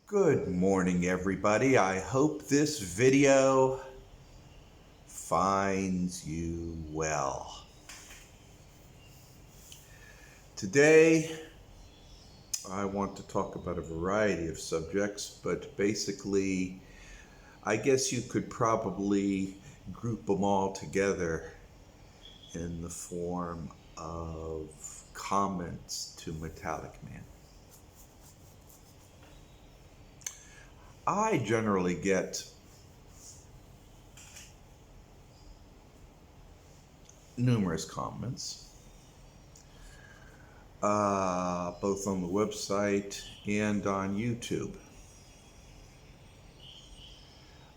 Good morning, everybody. I hope this video finds you well. Today, I want to talk about a variety of subjects, but basically, I guess you could probably group them all together in the form of comments to Metallicman. I generally get numerous comments, both on the website and on YouTube.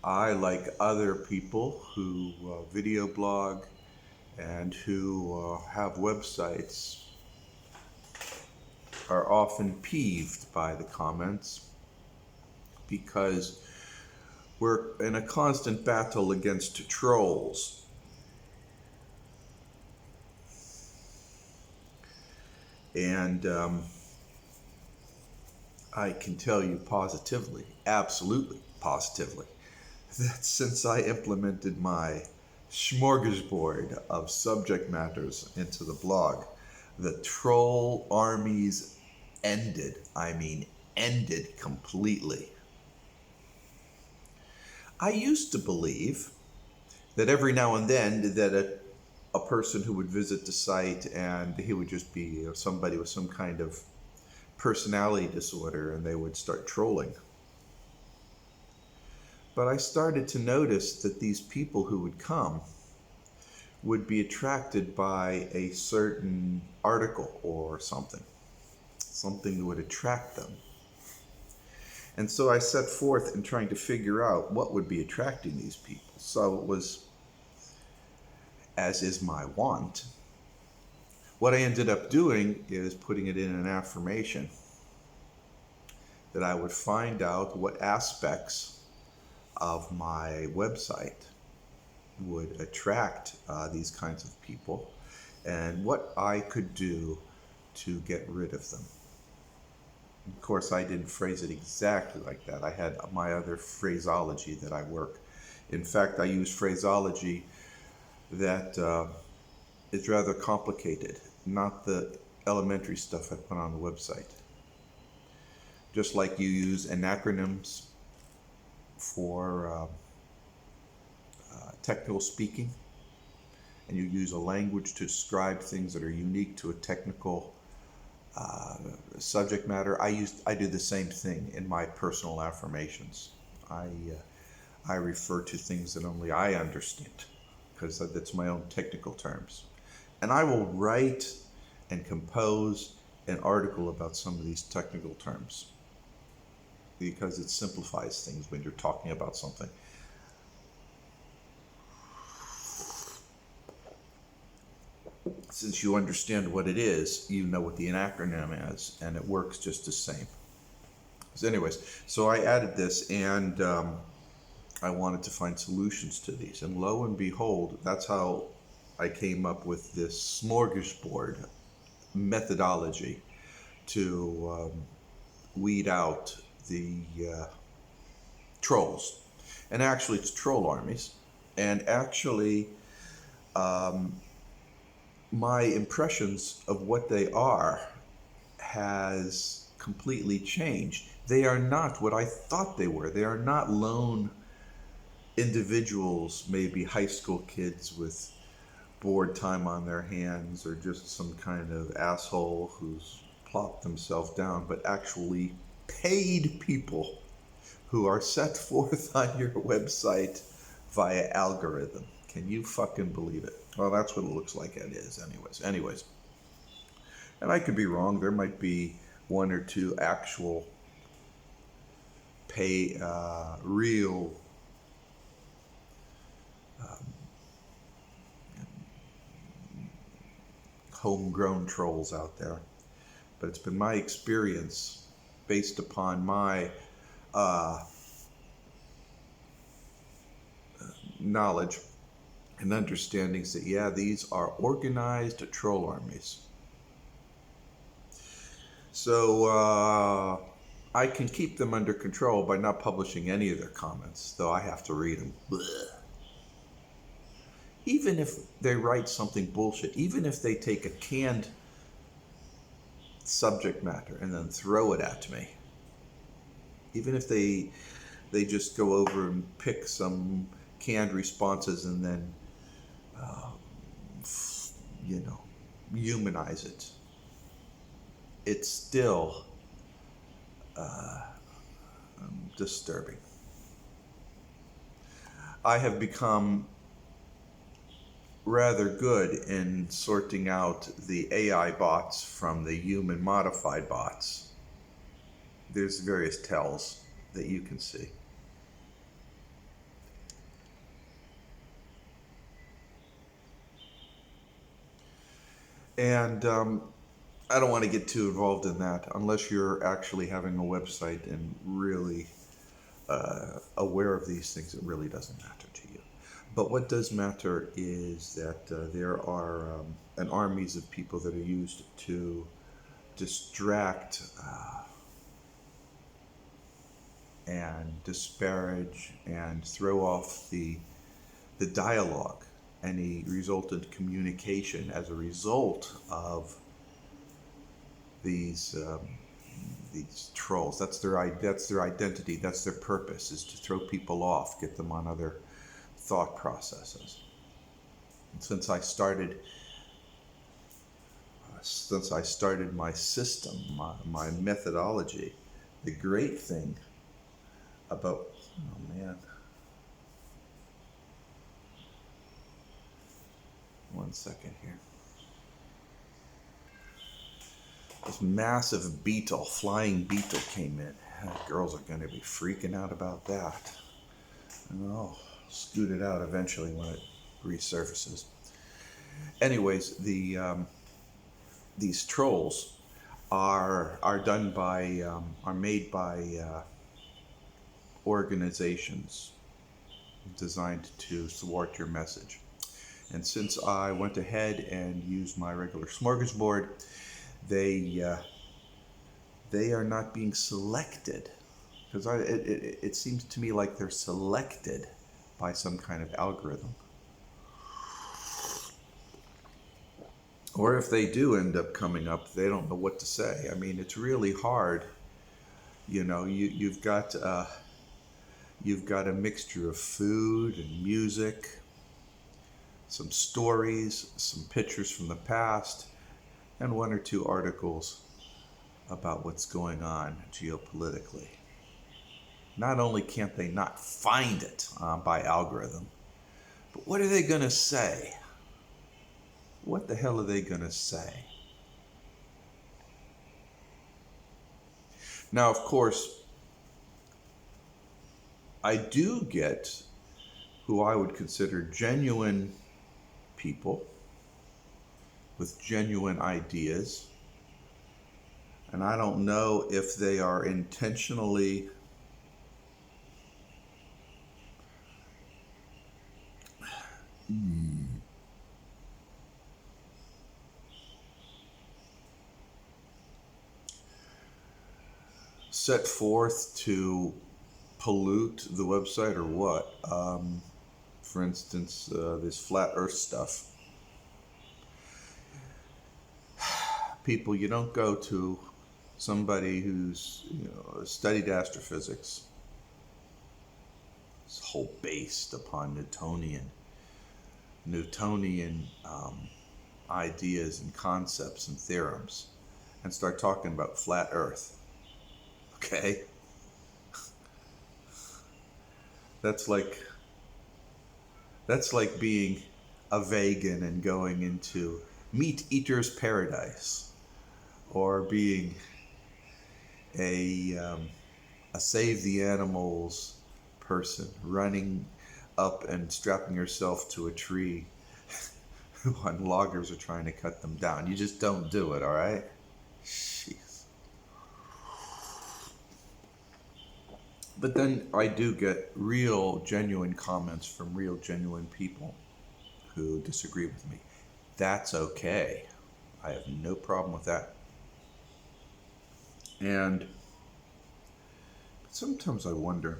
I, like other people who video blog and who have websites, are often peeved by the comments because we're in a constant battle against trolls. And I can tell you positively, absolutely positively, that since I implemented my smorgasbord of subject matters into the blog, the troll armies ended. I mean, ended completely. I used to believe that every now and then that a person who would visit the site and he would just be somebody with some kind of personality disorder and they would start trolling. But I started to notice that these people who would come would be attracted by a certain article or something that would attract them. And so I set forth in trying to figure out what would be attracting these people. So it was, as is my wont, what I ended up doing is putting it in an affirmation that I would find out what aspects of my website would attract these kinds of people and what I could do to get rid of them. Of course, I didn't phrase it exactly like that. I had my other phraseology that I work. In fact, I use phraseology that is rather complicated, not the elementary stuff I put on the website. Just like you use acronyms for technical speaking, and you use a language to describe things that are unique to a technical subject matter. I do the same thing in my personal affirmations. I refer to things that only I understand because that's my own technical terms. And I will write and compose an article about some of these technical terms because it simplifies things when you're talking about something. Since you understand what it is, you know what the acronym is, and it works just the same. So anyways, so I added this, and I wanted to find solutions to these. And lo and behold, that's how I came up with this smorgasbord methodology to weed out the trolls. And actually, it's troll armies. And actually, my impressions of what they are has completely changed. They are not what I thought they were. They are not lone individuals, maybe high school kids with bored time on their hands, or just some kind of asshole who's plopped themselves down, but actually paid people who are set forth on your website via algorithm. Can you fucking believe it? Well, that's what it looks like it is anyways. And I could be wrong. There might be one or two actual real homegrown trolls out there. But it's been my experience, based upon my knowledge and understandings, that yeah, these are organized troll armies. So I can keep them under control by not publishing any of their comments, though I have to read them. Blech. Even if they write something bullshit, even if they take a canned subject matter and then throw it at me, even if they just go over and pick some canned responses and then uh, you know, humanize it, it's still disturbing. I have become rather good in sorting out the AI bots from the human modified bots. There's various tells that you can see. And I don't want to get too involved in that unless you're actually having a website and really aware of these things. It really doesn't matter to you. But what does matter is that there are an armies of people that are used to distract and disparage and throw off the dialogue, any resultant communication as a result of these trolls. That's their identity. That's their purpose, is to throw people off, get them on other thought processes. And since I started my system, my methodology, the great thing about, oh man, one second here. This massive flying beetle came in. Girls are going to be freaking out about that. And I'll scoot it out eventually when it resurfaces. Anyways, these trolls are made by organizations designed to thwart your message. And since I went ahead and used my regular smorgasbord, they are not being selected, because it seems to me like they're selected by some kind of algorithm. Or if they do end up coming up, they don't know what to say. I mean, it's really hard. You know, you've got a mixture of food and music, some stories, some pictures from the past, and one or two articles about what's going on geopolitically. Not only can't they not find it by algorithm, but what are they going to say? What the hell are they going to say? Now, of course, I do get who I would consider genuine people with genuine ideas. And I don't know if they are intentionally set forth to pollute the website or what. For instance, this flat earth stuff. People, you don't go to somebody who's studied astrophysics. It's whole based upon Newtonian ideas and concepts and theorems, and start talking about flat Earth. Okay, that's like being a vegan and going into meat eater's paradise, or being a save the animals person running up and strapping yourself to a tree when loggers are trying to cut them down. You just don't do it, all right? Jeez. But then I do get real, genuine comments from real, genuine people who disagree with me. That's okay. I have no problem with that. And Sometimes I wonder,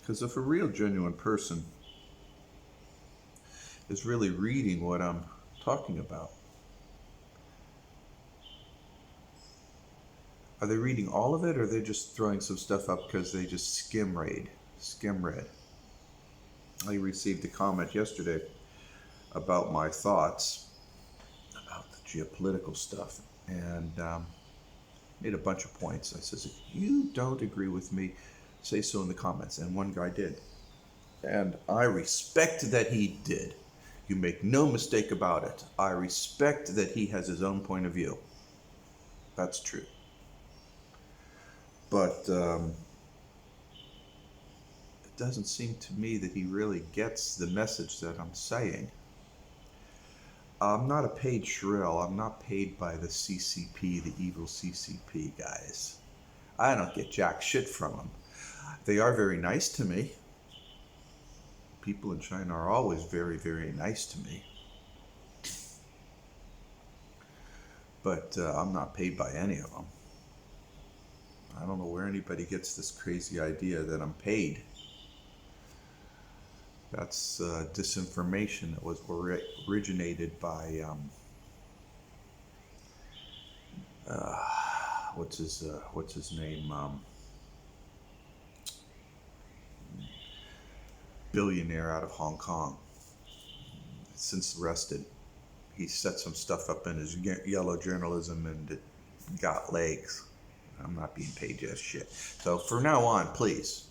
because if a real genuine person is really reading what I'm talking about, are they reading all of it, or are they just throwing some stuff up because they just skim read? I received a comment yesterday about my thoughts about the geopolitical stuff, and made a bunch of points. I says, if you don't agree with me, say so in the comments. And one guy did. And I respect that he did. You make no mistake about it. I respect that he has his own point of view. That's true. But it doesn't seem to me that he really gets the message that I'm saying. I'm not a paid shrill. I'm not paid by the CCP, the evil CCP guys. I don't get jack shit from them. They are very nice to me. People in China are always very, very nice to me. But I'm not paid by any of them. I don't know where anybody gets this crazy idea that I'm paid. That's disinformation that was originated by what's his name? Billionaire out of Hong Kong. Since arrested, he set some stuff up in his yellow journalism, and it got legs. I'm not being paid just shit. So from now on, please,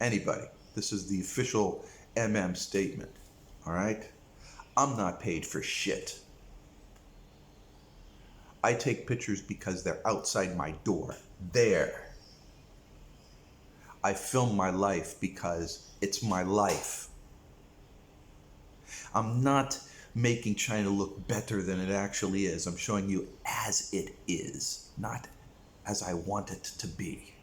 anybody, this is the official statement. All right, I'm not paid for shit. I take pictures because they're outside my door. There. I film my life because it's my life. I'm not making China look better than it actually is. I'm showing you as it is, not as I want it to be.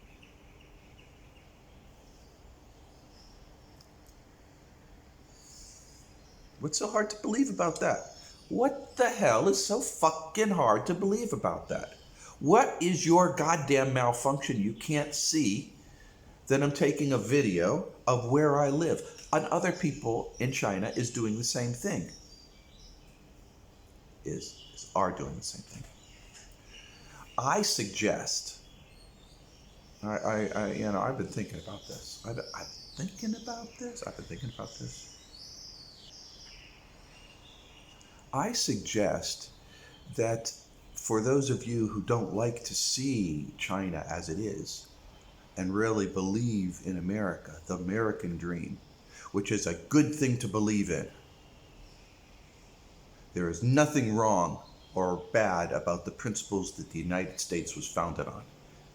What's so hard to believe about that? What the hell is so fucking hard to believe about that? What is your goddamn malfunction you can't see that I'm taking a video of where I live? And other people in China is doing the same thing. Are doing the same thing. I suggest, I've been thinking about this. I've been thinking about this. I suggest that for those of you who don't like to see China as it is and really believe in America, the American dream, which is a good thing to believe in, there is nothing wrong or bad about the principles that the United States was founded on.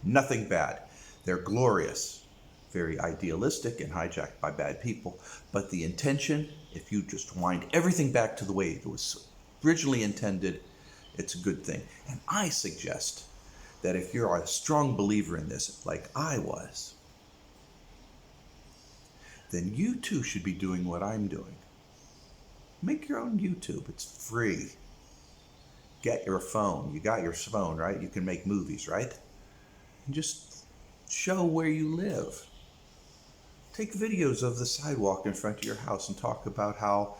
Nothing bad. They're glorious, very idealistic and hijacked by bad people. But the intention, if you just wind everything back to the way it was originally intended, it's a good thing. And I suggest that if you're a strong believer in this, like I was, then you too should be doing what I'm doing. Make your own YouTube. It's free. Get your phone. You got your phone, right? You can make movies, right? And just show where you live. Take videos of the sidewalk in front of your house and talk about how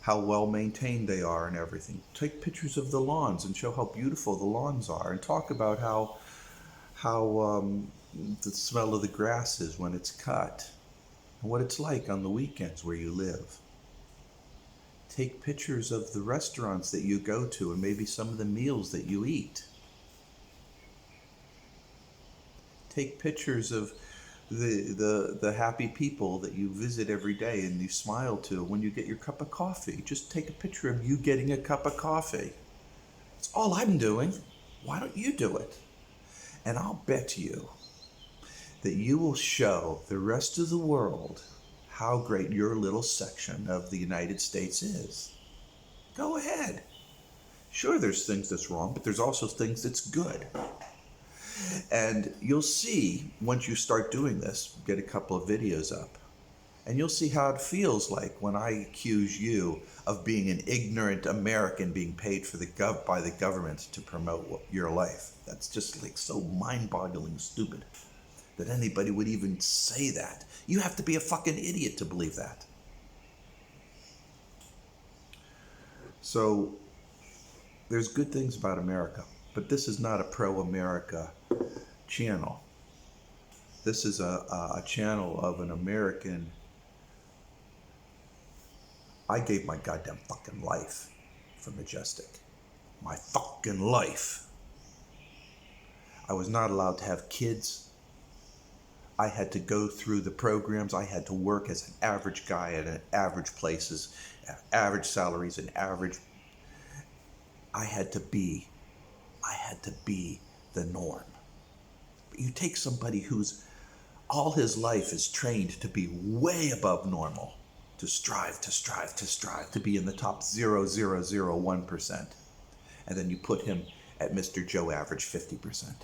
well maintained they are and everything. Take pictures of the lawns and show how beautiful the lawns are, and talk about how the smell of the grass is when it's cut, and what it's like on the weekends where you live. Take pictures of the restaurants that you go to and maybe some of the meals that you eat. Take pictures of the happy people that you visit every day and you smile to when you get your cup of coffee. Just take a picture of you getting a cup of coffee. That's all I'm doing. Why don't you do it? And I'll bet you that you will show the rest of the world how great your little section of the United States is. Go ahead. Sure, there's things that's wrong, but there's also things that's good. And you'll see, once you start doing this, get a couple of videos up, And you'll see how it feels like when I accuse you of being an ignorant American being paid for by the government to promote your life. That's just like so mind-boggling stupid that anybody would even say that. You have to be a fucking idiot to believe that. So there's good things about America, but this is not a pro-America channel. This is a channel of an American. I gave my goddamn fucking life for Majestic. My fucking life. I was not allowed to have kids. I had to go through the programs. I had to work as an average guy at an average places, average salaries, and average. I had to be the norm. But you take somebody who's all his life is trained to be way above normal, to strive, to be in the top 0.001%. And then you put him at Mr. Joe Average 50%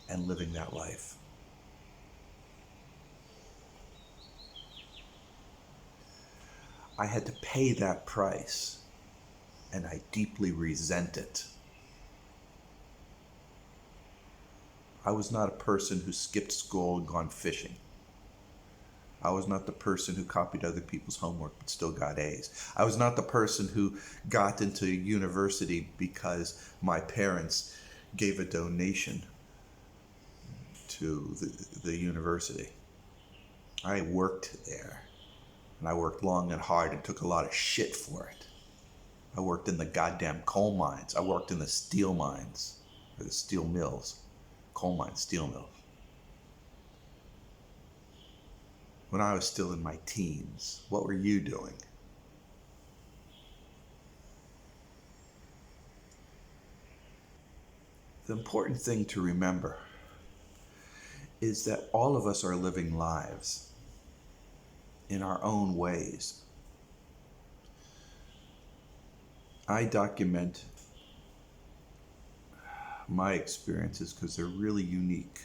and living that life. I had to pay that price, and I deeply resent it. I was not a person who skipped school and gone fishing. I was not the person who copied other people's homework but still got A's. I was not the person who got into university because my parents gave a donation to the university. I worked there, and I worked long and hard and took a lot of shit for it. I worked in the goddamn coal mines. I worked in the steel mines, or the steel mills. Coal mines, steel mills. When I was still in my teens, what were you doing? The important thing to remember is that all of us are living lives in our own ways. I document my experiences because they're really unique.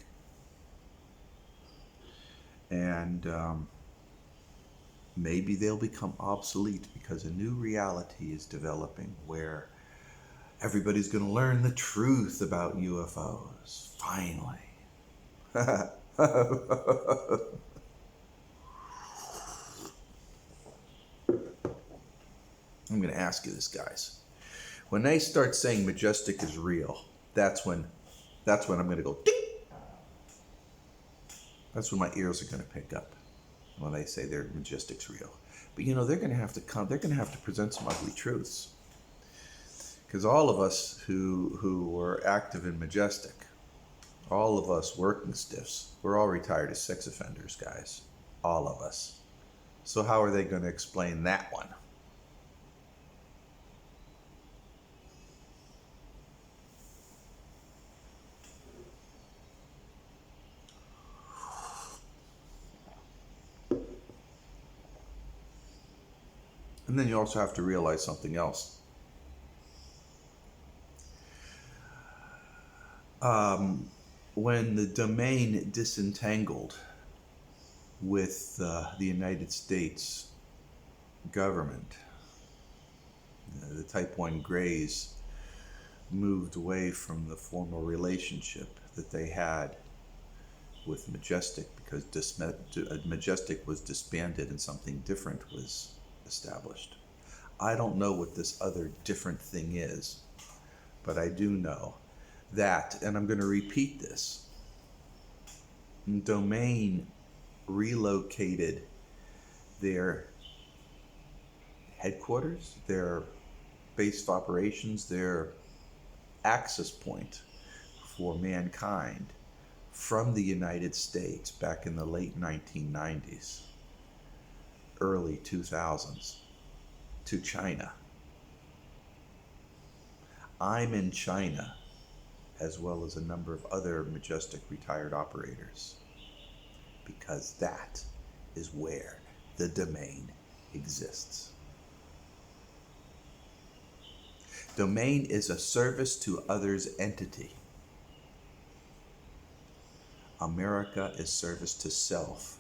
And maybe they'll become obsolete because a new reality is developing where everybody's going to learn the truth about UFOs. Finally. I'm going to ask you this, guys. When they start saying Majestic is real, that's when I'm going to go ding. That's when my ears are going to pick up when they say their Majestic's real. But they're going to have to present some ugly truths. Because all of us who were active in Majestic, all of us working stiffs, we're all retired as sex offenders, guys. All of us. So how are they going to explain that one? And then you also have to realize something else. When the domain disentangled with the United States government, the Type 1 Greys moved away from the formal relationship that they had with Majestic because Majestic was disbanded and something different was established. I don't know what this other different thing is, but I do know that, and I'm going to repeat this, Domain relocated their headquarters, their base of operations, their access point for mankind from the United States back in the late 1990s, early 2000s, to China. I'm in China, as well as a number of other Majestic retired operators, because that is where the domain exists. Domain is a service to others entity. America is service to self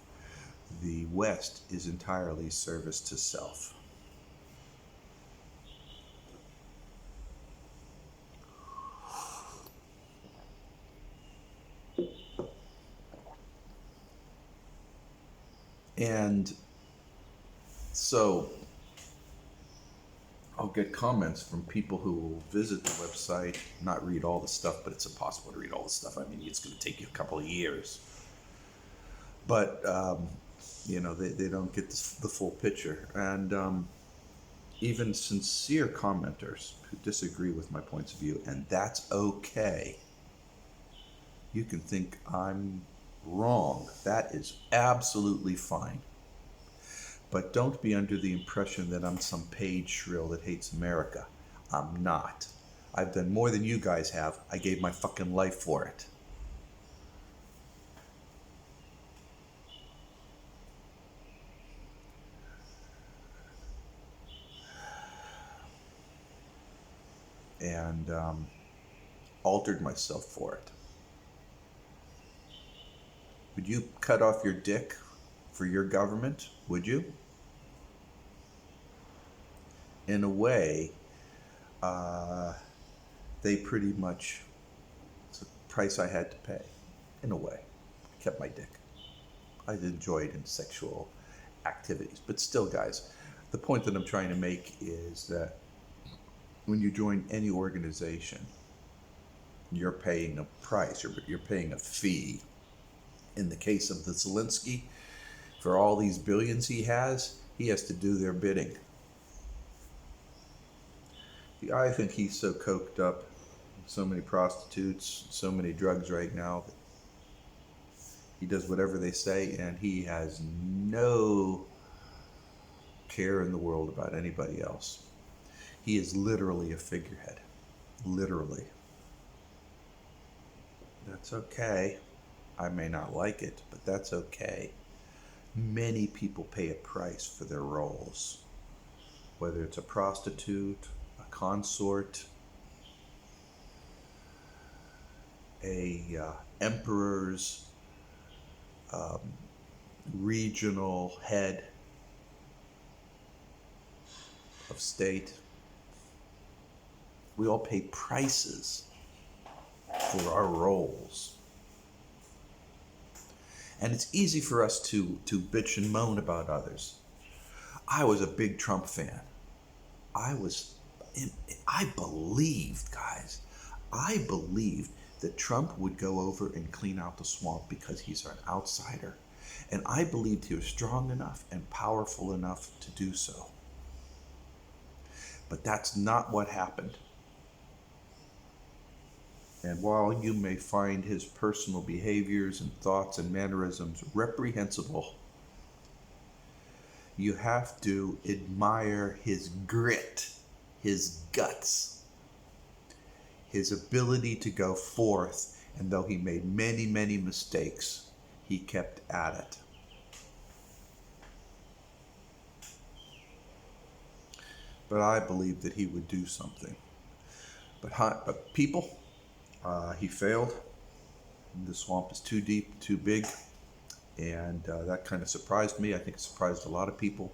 The West is entirely service to self. And so I'll get comments from people who will visit the website, not read all the stuff, but it's impossible to read all the stuff. I mean, it's going to take you a couple of years. But, they don't get the full picture. And even sincere commenters who disagree with my points of view, and that's okay. You can think I'm wrong. That is absolutely fine. But don't be under the impression that I'm some paid shrill that hates America. I'm not. I've done more than you guys have. I gave my fucking life for it. And altered myself for it. Would you cut off your dick for your government? Would you? In a way, they pretty much, it's a price I had to pay. In a way, I kept my dick. I enjoyed in sexual activities. But still, guys, the point that I'm trying to make is that when you join any organization, you're paying a price, you're paying a fee. In the case of the Zelensky, for all these billions he has to do their bidding. I think he's so coked up, so many prostitutes, so many drugs right now, that he does whatever they say, and he has no care in the world about anybody else. He is literally a figurehead. Literally. That's okay. I may not like it, but that's okay. Many people pay a price for their roles. Whether it's a prostitute, a consort, a emperor's regional head of state. We all pay prices for our roles. And it's easy for us to bitch and moan about others. I was a big Trump fan. I believed, guys, I believed that Trump would go over and clean out the swamp because he's an outsider. And I believed he was strong enough and powerful enough to do so. But that's not what happened. And while you may find his personal behaviors and thoughts and mannerisms reprehensible, you have to admire his grit, his guts, his ability to go forth, and though he made many, many mistakes, he kept at it. But I believed that he would do something. But people, he failed. The swamp is too deep, too big, and that kind of surprised me. I think it surprised a lot of people.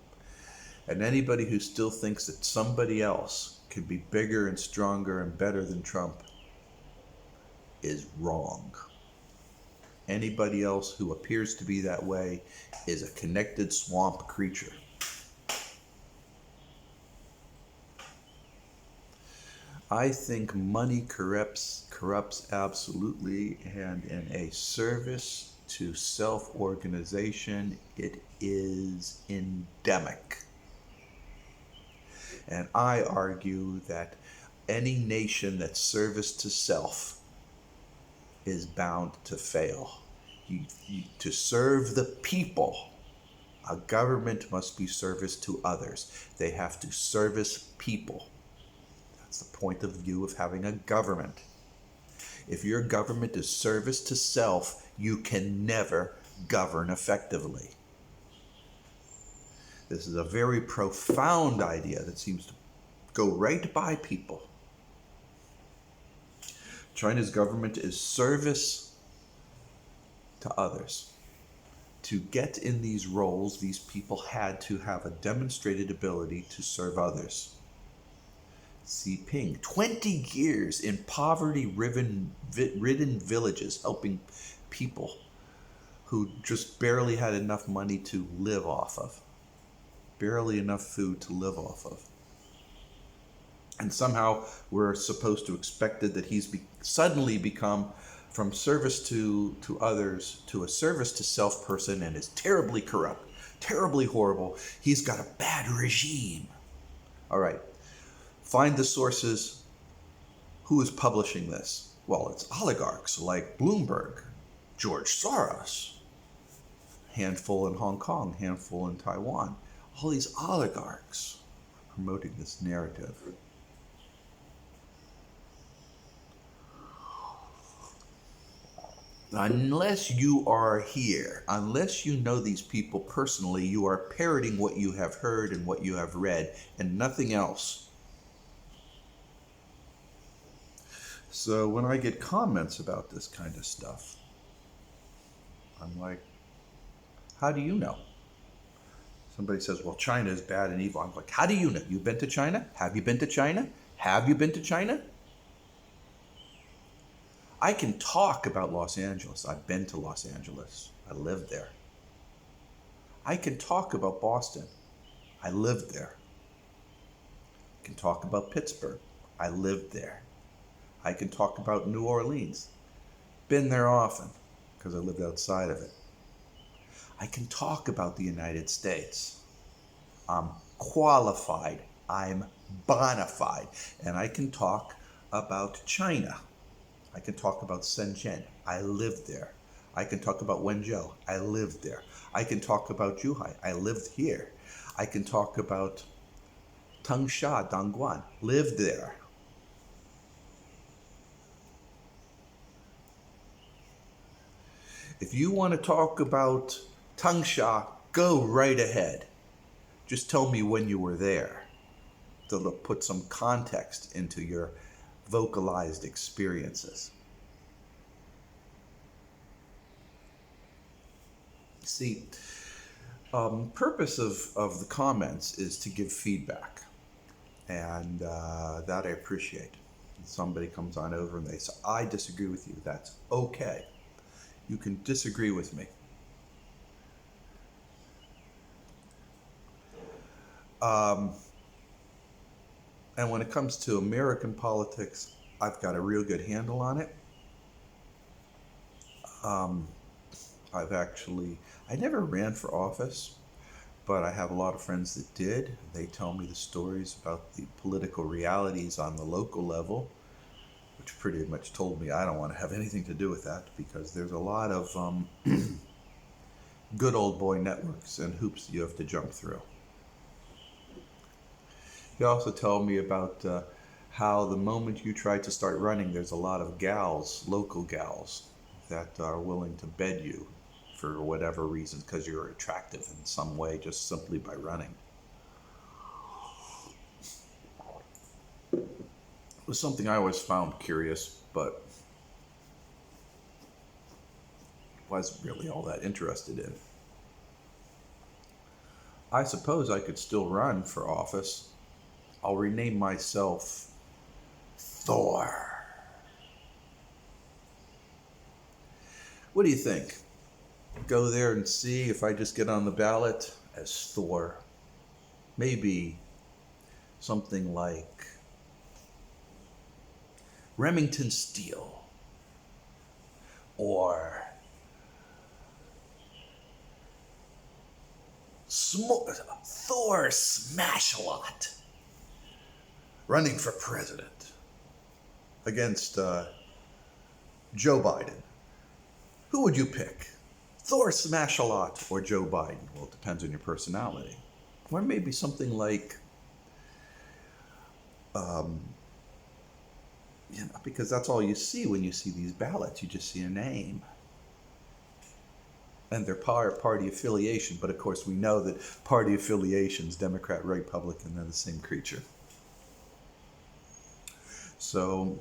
And anybody who still thinks that somebody else could be bigger and stronger and better than Trump is wrong. Anybody else who appears to be that way is a connected swamp creature. I think money corrupts absolutely, and in a service to self-organization, it is endemic. And I argue that any nation that's service to self is bound to fail. To serve the people, a government must be service to others. They have to service people. That's the point of view of having a government. If your government is service to self, you can never govern effectively. This is a very profound idea that seems to go right by people. China's government is service to others, to get in these roles, these people had to have a demonstrated ability to serve others. Xi Jinping, 20 years in poverty-ridden villages, helping people who just barely had enough money to live off of, barely enough food to live off of. And somehow we're supposed to expect it that he's suddenly become from service to others to a service to self person and is terribly corrupt, terribly horrible. He's got a bad regime. All right. Find the sources. Who is publishing this? Well, it's oligarchs like Bloomberg, George Soros, handful in Hong Kong, handful in Taiwan. All these oligarchs promoting this narrative. Unless you are here, unless you know these people personally, you are parroting what you have heard and what you have read and nothing else. So when I get comments about this kind of stuff, I'm like, how do you know? Somebody says, well, China is bad and evil. I'm like, how do you know? You've been to China? Have you been to China? Have you been to China? I can talk about Los Angeles. I've been to Los Angeles. I lived there. I can talk about Boston. I lived there. I can talk about Pittsburgh. I lived there. I can talk about New Orleans. Been there often because I lived outside of it. I can talk about the United States. I'm qualified. I'm bona fide. And I can talk about China. I can talk about Shenzhen. I lived there. I can talk about Wenzhou. I lived there. I can talk about Zhuhai. I lived here. I can talk about Tangsha, Dongguan. Lived there. If you want to talk about Tangsha, go right ahead. Just tell me when you were there to put some context into your vocalized experiences. See, purpose of the comments is to give feedback, and that I appreciate. Somebody comes on over and they say, I disagree with you. That's okay. You can disagree with me. And when it comes to American politics, I've got a real good handle on it. I never ran for office, but I have a lot of friends that did. They tell me the stories about the political realities on the local level, which pretty much told me I don't want to have anything to do with that because there's a lot of good old boy networks and hoops you have to jump through. He also told me about how the moment you try to start running, there's a lot of gals, local gals, that are willing to bed you for whatever reason because you're attractive in some way just simply by running. It was something I always found curious, but wasn't really all that interested in. I suppose I could still run for office. I'll rename myself Thor. What do you think? Go there and see if I just get on the ballot as Thor. Maybe something like Remington Steele or Thor Smash-a-Lot running for president against Joe Biden. Who would you pick? Thor Smash-a-Lot or Joe Biden? Well, it depends on your personality. Or maybe something like, because that's all you see when you see these ballots. You just see a name and their party affiliation. But of course, we know that party affiliations, Democrat, Republican, they're the same creature. So,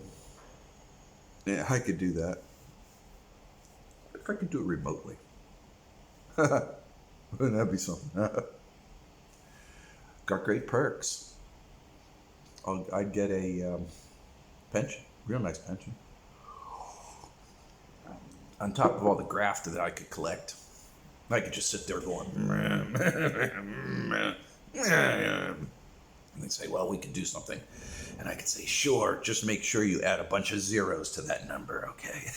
yeah, I could do that. If I could do it remotely. Wouldn't that be something? Got great perks. I'd get a pension, real nice pension, on top of all the graft that I could collect. I could just sit there going, and they'd say, well, we could do something. And I could say, sure, just make sure you add a bunch of zeros to that number, okay?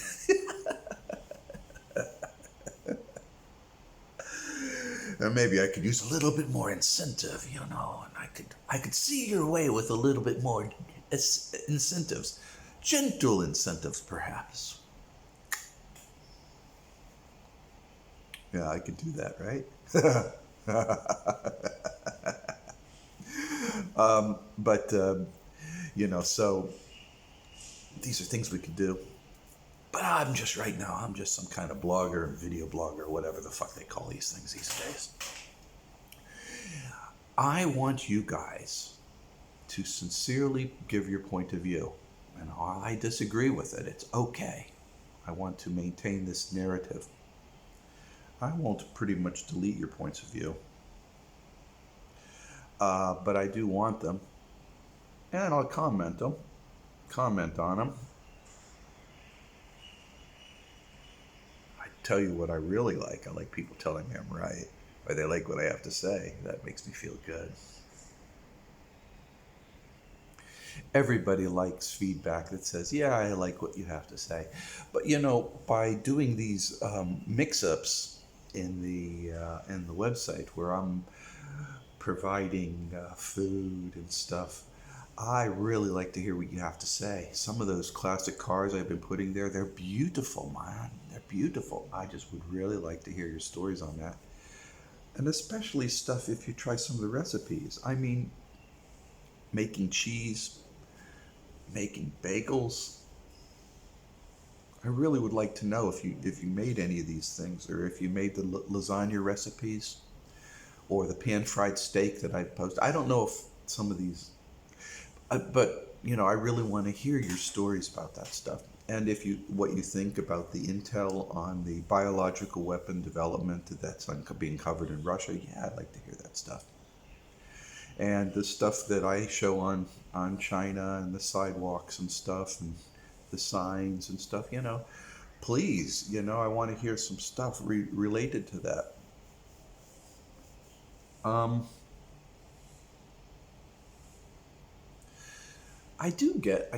And maybe I could use a little bit more incentive, and I could see your way with a little bit more incentives. Gentle incentives, perhaps. Yeah, I could do that, right? But so these are things we could do. But I'm just some kind of blogger and video blogger, or whatever the fuck they call these things these days. I want you guys to sincerely give your point of view. And while I disagree with it, it's okay. I want to maintain this narrative. I won't pretty much delete your points of view. But I do want them. And I'll comment on them. I tell you what I really like. I like people telling me I'm right. Or they like what I have to say. That makes me feel good. Everybody likes feedback that says, yeah, I like what you have to say. But, by doing these mix-ups in the website where I'm providing food and stuff, I really like to hear what you have to say. Some of those classic cars I've been putting there, they're beautiful, man. They're beautiful. I just would really like to hear your stories on that. And especially stuff if you try some of the recipes. I mean, making cheese, making bagels. I really would like to know if you made any of these things, or if you made the lasagna recipes, or the pan-fried steak that I posted. I don't know if some of these, but I really want to hear your stories about that stuff. And what you think about the intel on the biological weapon development that's being covered in Russia. Yeah, I'd like to hear that stuff. And the stuff that I show on China, and the sidewalks and stuff, and the signs and stuff, please, I want to hear some stuff related to that. I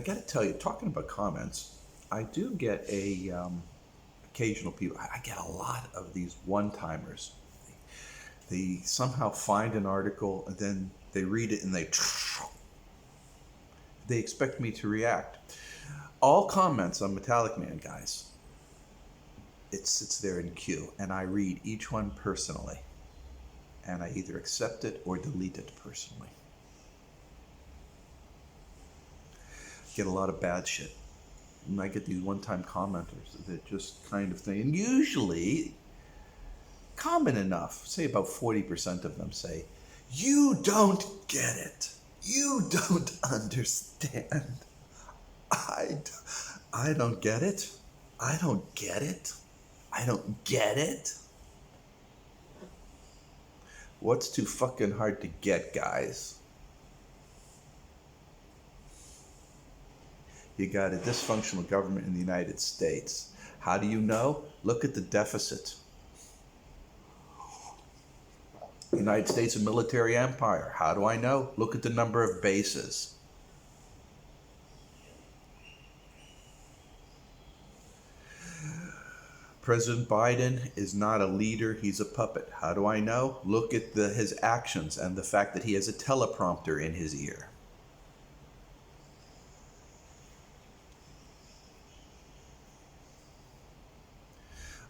got to tell you, talking about comments, I do get occasional people. I get a lot of these one-timers. They somehow find an article, and then they read it, and they expect me to react. All comments on Metallicman, guys, it sits there in queue, and I read each one personally, and I either accept it or delete it personally. Get a lot of bad shit. And I get these one-time commenters that just kind of thing, and usually common enough, say about 40% of them say, you don't get it. You don't understand. I don't get it. I don't get it. I don't get it. What's too fucking hard to get, guys? You got a dysfunctional government in the United States. How do you know? Look at the deficit. United States a military empire. How do I know? Look at the number of bases. President Biden is not a leader, he's a puppet. How do I know? Look at his actions and the fact that he has a teleprompter in his ear.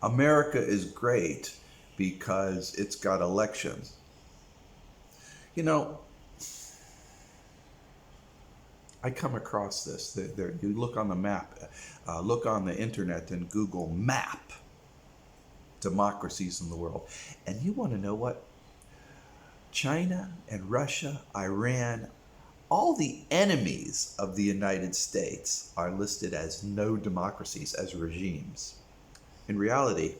America is great because it's got elections. I come across this. You look on the map, look on the internet and Google map democracies in the world. And you want to know what? China and Russia, Iran, all the enemies of the United States are listed as no democracies, as regimes. In reality,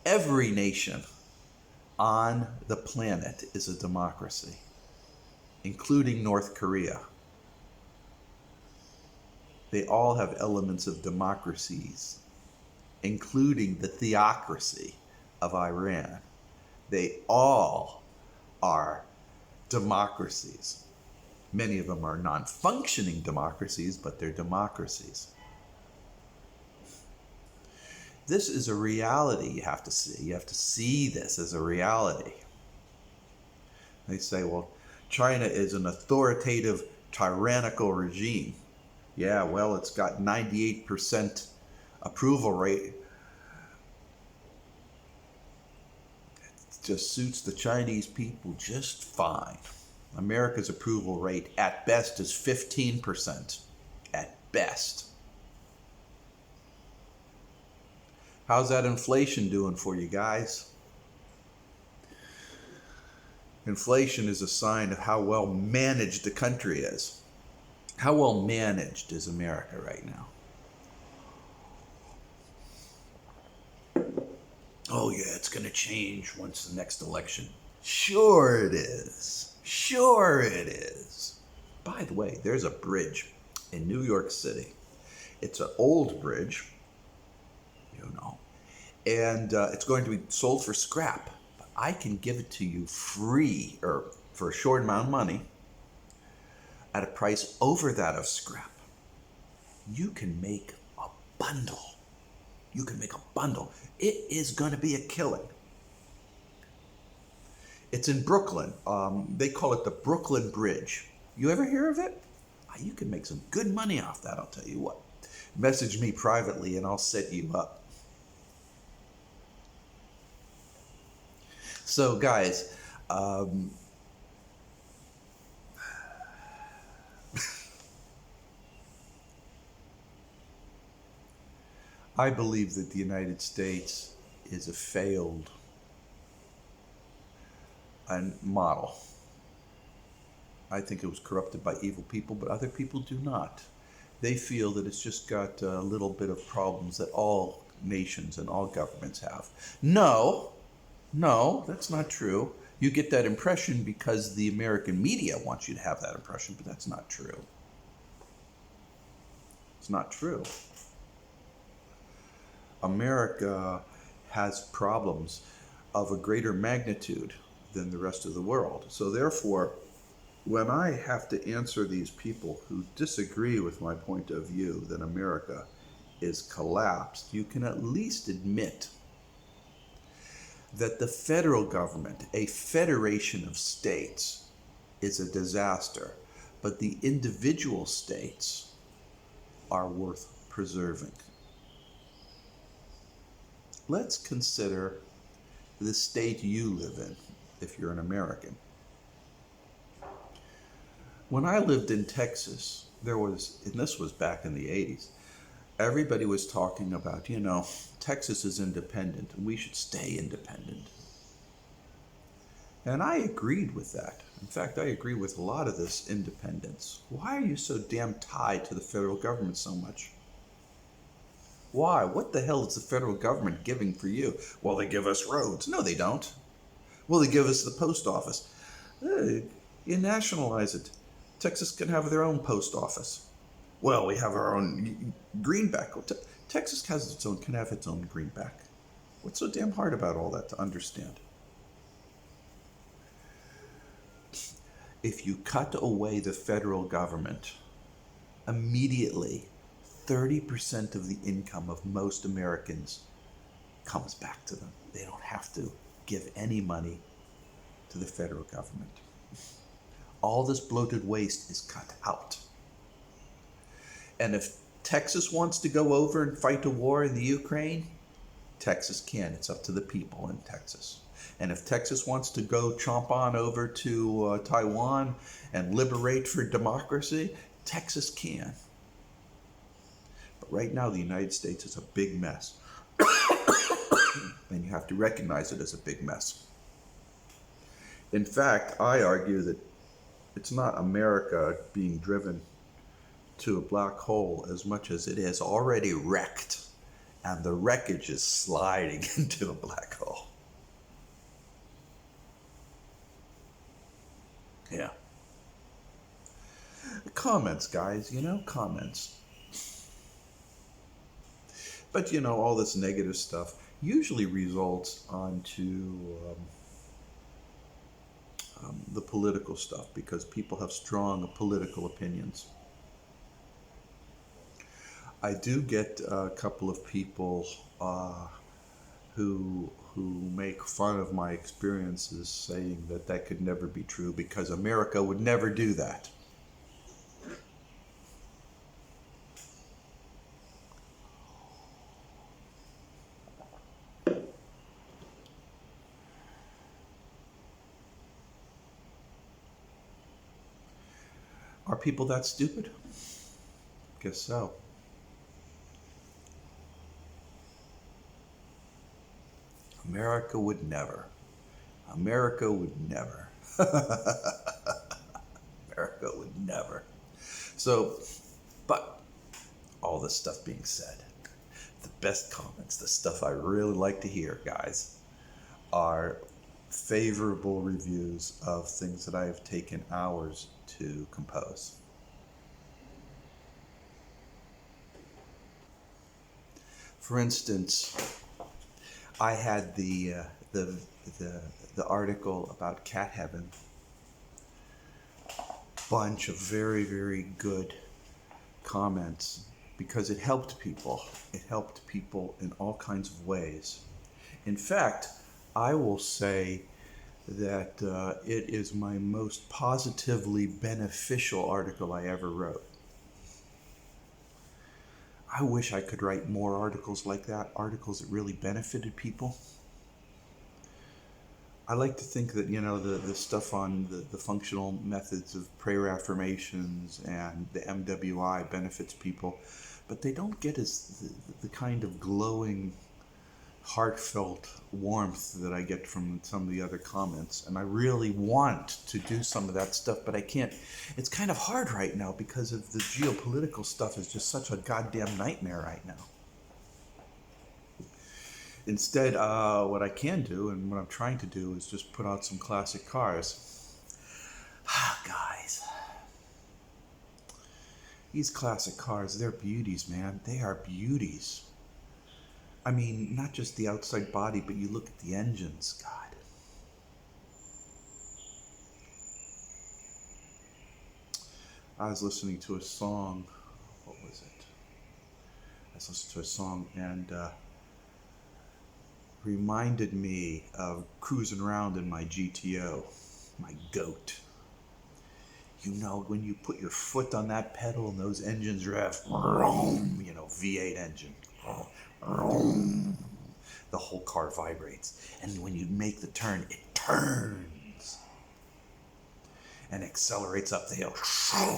Every nation on the planet is a democracy, including North Korea. They all have elements of democracies, including the theocracy of Iran. They all are democracies. Many of them are non-functioning democracies, but they're democracies. This is a reality you have to see. You have to see this as a reality. They say, well, China is an authoritative, tyrannical regime. Yeah, well, it's got 98% approval rate. It just suits the Chinese people just fine. America's approval rate at best is 15%. At best. How's that inflation doing for you guys? Inflation is a sign of how well managed the country is. How well managed is America right now? Oh yeah, it's going to change once the next election. Sure it is. Sure it is. By the way, there's a bridge in New York City. It's an old bridge, and it's going to be sold for scrap. But I can give it to you free, or for a short amount of money, at a price over that of scrap. You can make a bundle. You can make a bundle. It is going to be a killing. It's in Brooklyn. They call it the Brooklyn Bridge. You ever hear of it? You can make some good money off that, I'll tell you what. Message me privately and I'll set you up. So guys, I believe that the United States is a failed model. I think it was corrupted by evil people, but other people do not. They feel that it's just got a little bit of problems that all nations and all governments have. No, that's not true. You get that impression because the American media wants you to have that impression, but that's not true. It's not true. America has problems of a greater magnitude than the rest of the world. So therefore, when I have to answer these people who disagree with my point of view that America is collapsed, you can at least admit that the federal government, a federation of states, is a disaster, but the individual states are worth preserving. Let's consider the state you live in, if you're an American. When I lived in Texas, and this was back in the 80s, everybody was talking about, Texas is independent and we should stay independent. And I agreed with that. In fact, I agree with a lot of this independence. Why are you so damn tied to the federal government so much? Why? What the hell is the federal government giving for you? Well, they give us roads. No, they don't. Well, they give us the post office. You nationalize it. Texas can have their own post office. Well, we have our own greenback. Texas can have its own greenback. What's so damn hard about all that to understand? If you cut away the federal government, immediately 30% of the income of most Americans comes back to them. They don't have to give any money to the federal government. All this bloated waste is cut out. And if Texas wants to go over and fight a war in the Ukraine, Texas can. It's up to the people in Texas. And if Texas wants to go chomp on over to Taiwan and liberate for democracy, Texas can. But right now, the United States is a big mess. And you have to recognize it as a big mess. In fact, I argue that it's not America being driven to a black hole as much as it has already wrecked and the wreckage is sliding into a black hole. Yeah. Comments, guys, comments. But all this negative stuff usually results onto the political stuff because people have strong political opinions. I do get a couple of people who make fun of my experiences, saying that could never be true because America would never do that. Are people that stupid? Guess so. America would never. America would never. America would never. So, but all this stuff being said, the best comments, the stuff I really like to hear, guys, are favorable reviews of things that I have taken hours to compose. For instance, I had the article about cat heaven. Bunch of very, very good comments because it helped people. It helped people in all kinds of ways. In fact, I will say that it is my most positively beneficial article I ever wrote. I wish I could write more articles like that, articles that really benefited people. I like to think that, the stuff on the functional methods of prayer affirmations and the MWI benefits people, but they don't get the kind of glowing, heartfelt warmth that I get from some of the other comments. And I really want to do some of that stuff, but I can't. It's kind of hard right now because of the geopolitical stuff is just such a goddamn nightmare right now. Instead, what I can do and what I'm trying to do is just put out some classic cars. Guys, these classic cars, they're beauties, man. They are beauties. I mean, not just the outside body, but you look at the engines, God. I was listening to a song. What was it? I was listening to a song and reminded me of cruising around in my GTO, my goat. When you put your foot on that pedal and those engines rev, V8 engine, the whole car vibrates. And when you make the turn, it turns and accelerates up the hill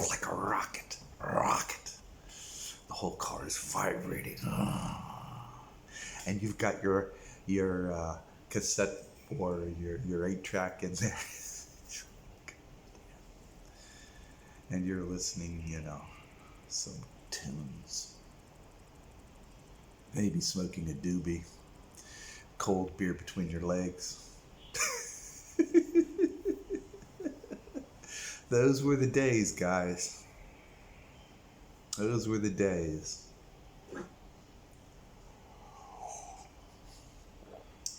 like a rocket. The whole car is vibrating. And you've got your cassette or your 8-track in there. And you're listening, some tunes. Maybe smoking a doobie. Cold beer between your legs. Those were the days, guys. Those were the days.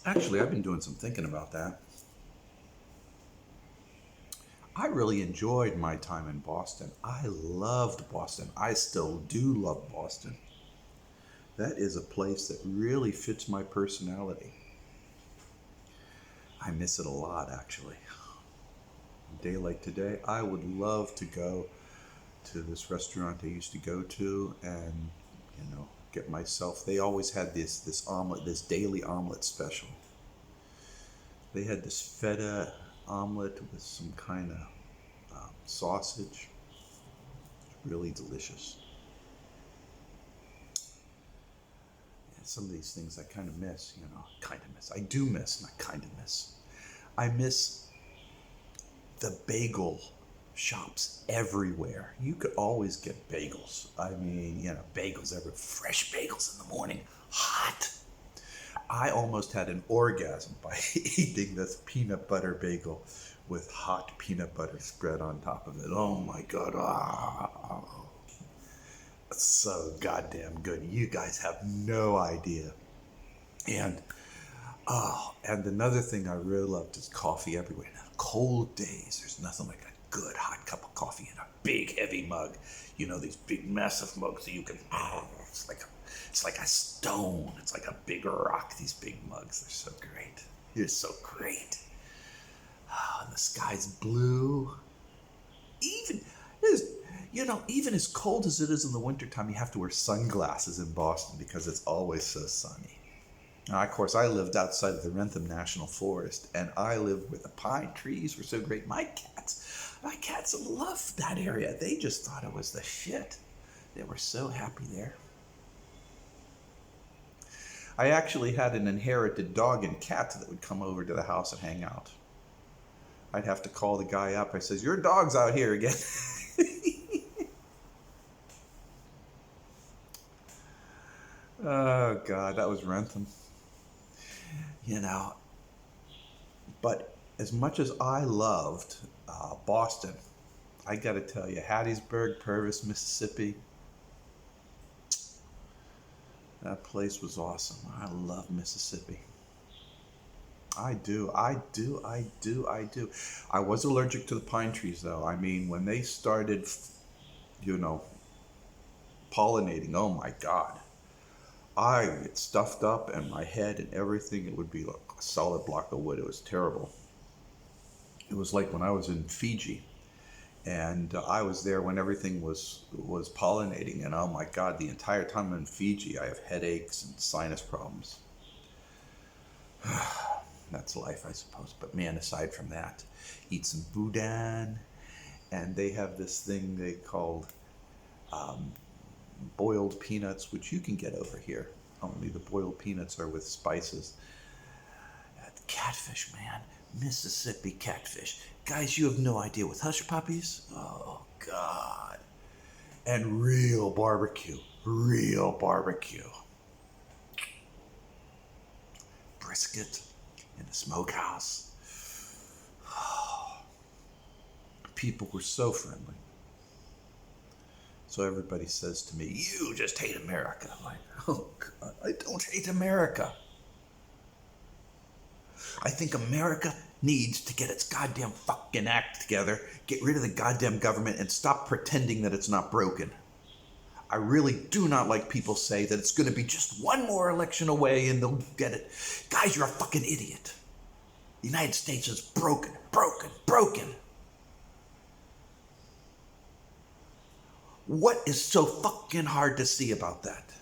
Actually, I've been doing some thinking about that. I really enjoyed my time in Boston. I loved Boston. I still do love Boston. That is a place that really fits my personality. I miss it a lot, actually. A day like today, I would love to go to this restaurant I used to go to and, get myself. They always had this omelet, this daily omelet special. They had this feta omelet with some kind of sausage. Really delicious. And some of these things I kind of miss, I do miss, not kind of miss. I miss the bagel shops everywhere. You could always get bagels. I mean, bagels everywhere. Fresh bagels in the morning. hot. I almost had an orgasm by eating this peanut butter bagel with hot peanut butter spread on top of it. Oh my God. Ah, so goddamn good. You guys have no idea. And and another thing I really loved is coffee everywhere. Now, cold days, there's nothing like a good hot cup of coffee in a big heavy mug. You know, these big massive mugs that you can. It's like a stone. It's like a big rock. These big mugs. They're so great. They're so great. Oh, and the sky's blue. Even even as cold as it is in the wintertime, you have to wear sunglasses in Boston because it's always so sunny. Now, of course, I lived outside of the Wrentham National Forest, and I lived where the pine trees were so great. My cats loved that area. They just thought it was the shit. They were so happy there. I actually had an inherited dog and cat that would come over to the house and hang out. I'd have to call the guy up. I says, "Your dog's out here again." Oh, God, that was Wrentham. You know, but as much as I loved Boston, I got to tell you, Hattiesburg, Purvis, Mississippi, that place was awesome. I love Mississippi. I do, I do, I do, I do. I was allergic to the pine trees, though. I mean, when they started, you know, pollinating, oh my God. I get stuffed up and my head and everything. It would be like a solid block of wood. It was terrible. It was like when I was in Fiji, and I was there when everything was pollinating. And oh my God, the entire time I'm in Fiji, I have headaches and sinus problems. That's life, I suppose. But man, aside from that, eat some boudin, and they have this thing they called boiled peanuts, which you can get over here. Only the boiled peanuts are with spices. Catfish, man. Mississippi catfish. Guys, you have no idea. With hush puppies? Oh, God. And real barbecue. Real barbecue. Brisket in the smokehouse. Oh, people were so friendly. So everybody says to me, "You just hate America." I'm like, oh God, I don't hate America. I think America needs to get its goddamn fucking act together, get rid of the goddamn government, and stop pretending that it's not broken. I really do not like people say that it's going to be just one more election away and they'll get it. Guys, you're a fucking idiot. The United States is broken, broken, broken. What is so fucking hard to see about that?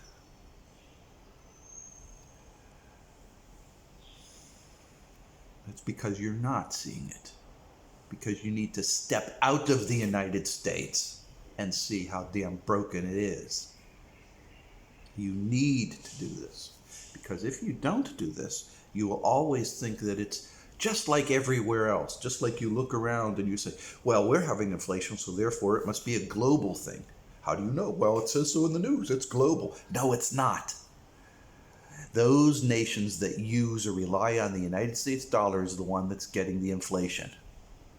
It's because you're not seeing it. Because you need to step out of the United States and see how damn broken it is. You need to do this. Because if you don't do this, you will always think that it's just like everywhere else. Just like you look around and you say, well, we're having inflation, so therefore it must be a global thing. How do you know? Well, it says so in the news. It's global. No, it's not. Those nations that use or rely on the United States dollar is the one that's getting the inflation.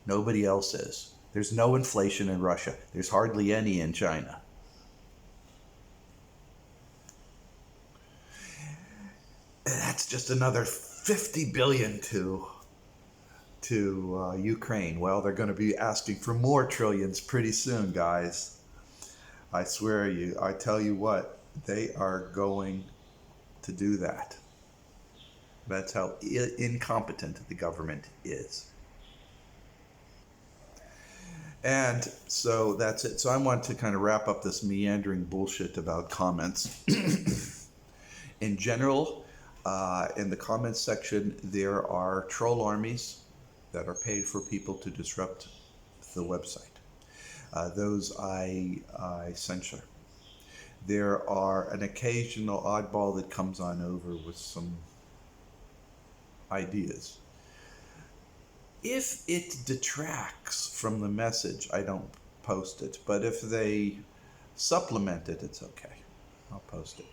Nobody else is. There's no inflation in Russia. There's hardly any in China. And that's just another 50 billion to Ukraine. Well, they're going to be asking for more trillions pretty soon, guys. I swear you, I tell you what, they are going to do that. That's how incompetent the government is. And so that's it. So I want to kind of wrap up this meandering bullshit about comments. In general, in the comments section, there are troll armies that are paid for people to disrupt the website. Those I censor. There are an occasional oddball that comes on over with some ideas. If it detracts from the message, I don't post it. But if they supplement it, it's okay. I'll post it.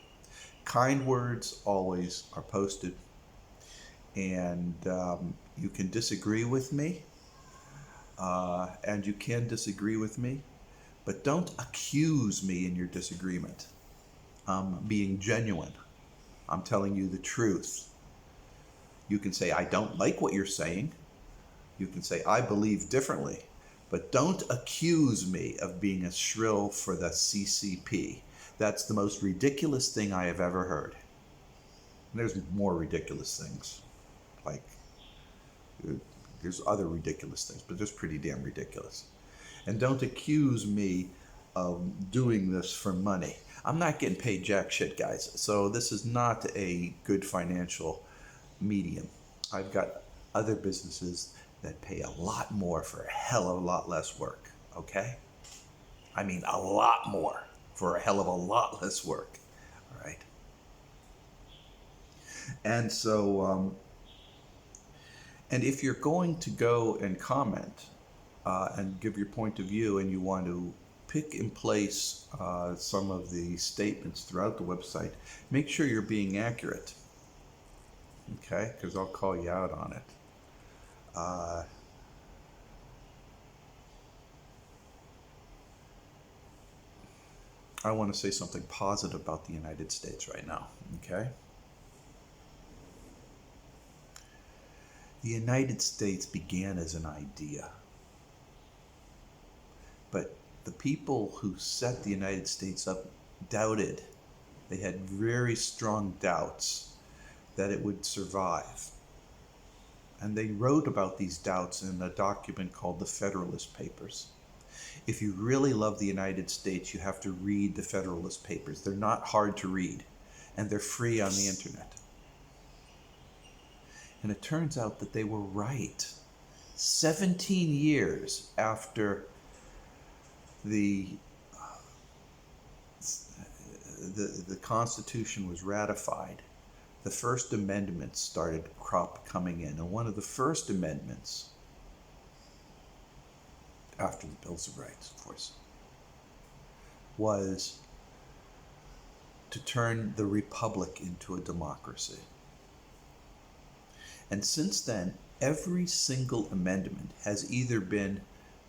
Kind words always are posted, and you can disagree with me, and you can disagree with me, but don't accuse me in your disagreement. I'm being genuine. I'm telling you the truth. You can say, I don't like what you're saying. You can say, I believe differently. But don't accuse me of being a shrill for the CCP. That's the most ridiculous thing I have ever heard. And there's more ridiculous things. Like, there's other ridiculous things, but there's pretty damn ridiculous. And don't accuse me of doing this for money. I'm not getting paid jack shit, guys. So this is not a good financial medium. I've got other businesses that pay a lot more for a hell of a lot less work, okay? I mean, a lot more for a hell of a lot less work, all right? And so, and if you're going to go and comment and give your point of view, and you want to pick and place some of the statements throughout the website, make sure you're being accurate, okay? Because I'll call you out on it. I want to say something positive about the United States right now, okay? The United States began as an idea, but the people who set the United States up doubted. They had very strong doubts that it would survive. And they wrote about these doubts in a document called the Federalist Papers. If you really love the United States, you have to read the Federalist Papers. They're not hard to read, and they're free on the internet. And it turns out that they were right. 17 years after the Constitution was ratified, the first amendments started coming in. And one of the first amendments, after the Bills of Rights, of course, was to turn the republic into a democracy. And since then, every single amendment has either been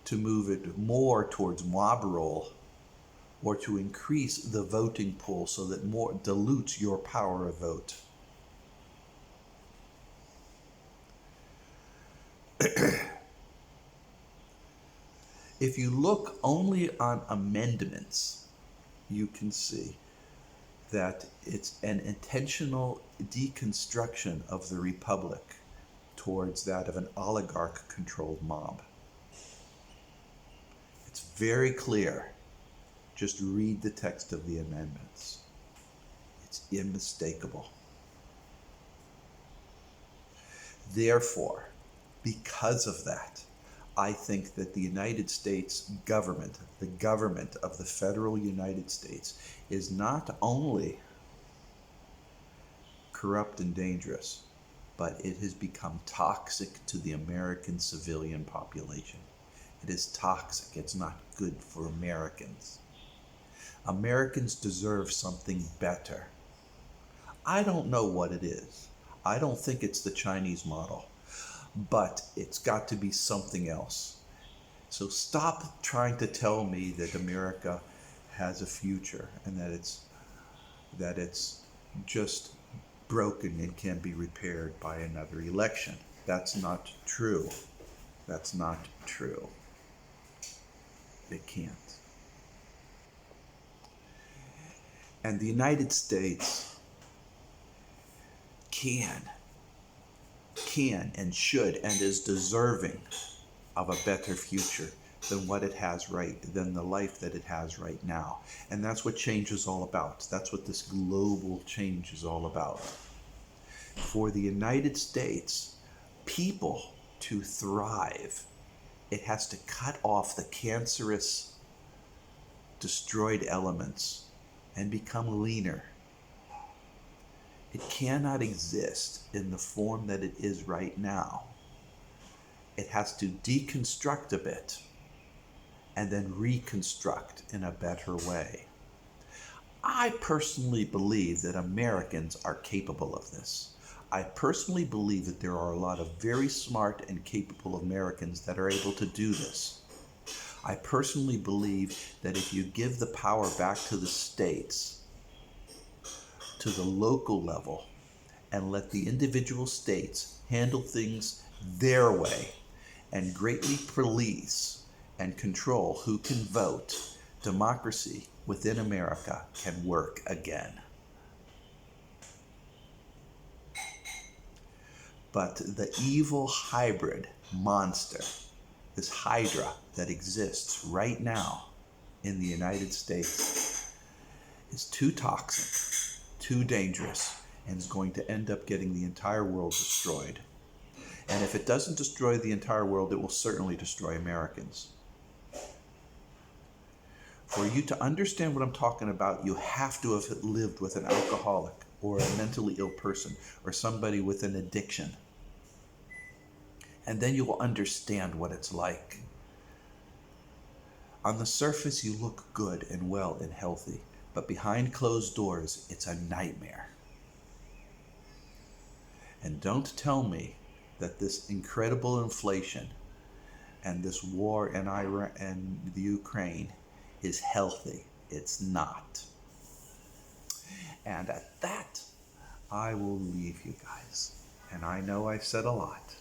to move it more towards mob rule or to increase the voting pool so that more dilutes your power of vote. If you look only on amendments, you can see that it's an intentional deconstruction of the republic towards that of an oligarch-controlled mob. It's very clear. Just read the text of the amendments. It's unmistakable. Therefore, because of that, I think that the United States government, the government of the federal United States, is not only corrupt and dangerous, but it has become toxic to the American civilian population. It is toxic. It's not good for Americans. Americans deserve something better. I don't know what it is. I don't think it's the Chinese model, but it's got to be something else. So stop trying to tell me that America has a future and that it's just broken and can be repaired by another election. That's not true. That's not true. It can't. And the United States can and should and is deserving of a better future than what it has than the life that it has right now. And that's what change is all about. That's what this global change is all about. For the United States people to thrive, it has to cut off the cancerous, destroyed elements and become leaner. It cannot exist in the form that it is right now. It has to deconstruct a bit and then reconstruct in a better way. I personally believe that Americans are capable of this. I personally believe that there are a lot of very smart and capable Americans that are able to do this. I personally believe that if you give the power back to the states, to the local level, and let the individual states handle things their way and greatly police and control who can vote, democracy within America can work again. But the evil hybrid monster, this hydra that exists right now in the United States, is too toxic, too dangerous, and is going to end up getting the entire world destroyed. And if it doesn't destroy the entire world, it will certainly destroy Americans. For you to understand what I'm talking about, you have to have lived with an alcoholic or a mentally ill person or somebody with an addiction. And then you will understand what it's like. On the surface, you look good and well and healthy, but behind closed doors, it's a nightmare. And don't tell me that this incredible inflation and this war in Iran and the Ukraine is healthy. It's not. And at that, I will leave you guys. And I know I've said a lot.